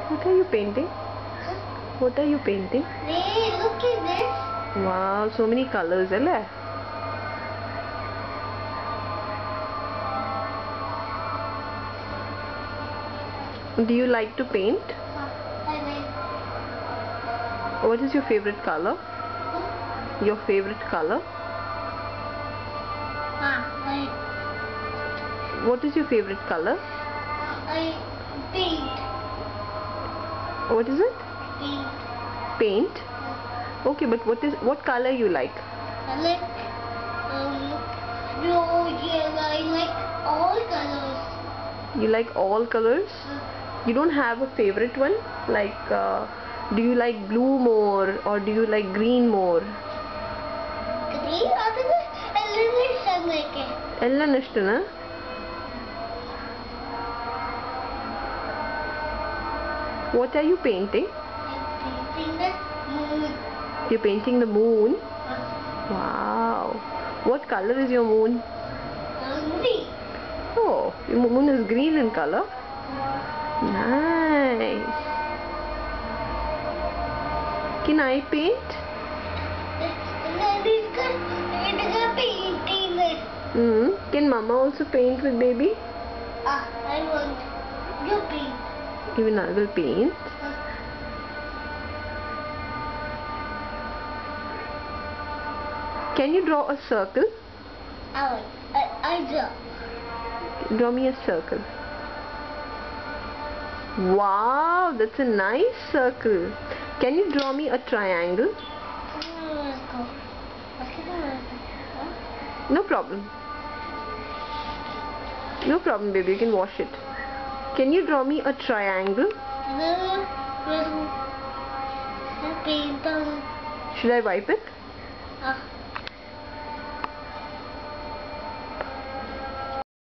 What are you painting? What are you painting? Hey, look at this. Wow, so many colors, alle? Do you like to paint? I What is your favorite color? Your favorite color? What is your favorite color? I paint. What is it? Paint. Paint? Okay, but what color you like? I like blue, yellow. I like all colors. You like all colors? You don't have a favorite one? Like, do you like blue more or do you like green more? Green? ಅದಕ್ಕೆ ಎಲ್ಲನೂ ಇಷ್ಟ ನನಗೆ. ಎಲ್ಲಾನು ಇಷ್ಟನಾ? What are you painting? I'm painting the moon. You're painting the moon? Wow. What color is your moon? Green. Oh, your moon is green in color? Nice. Can I paint? Can Mama also paint with baby? I want you paint. Even I will paint. Can you draw a circle? I draw. Draw me a circle. Wow, that's a nice circle. Can you draw me a triangle? No problem. No problem, baby. You can wash it. Can you draw me a triangle? Paint. Should I wipe it?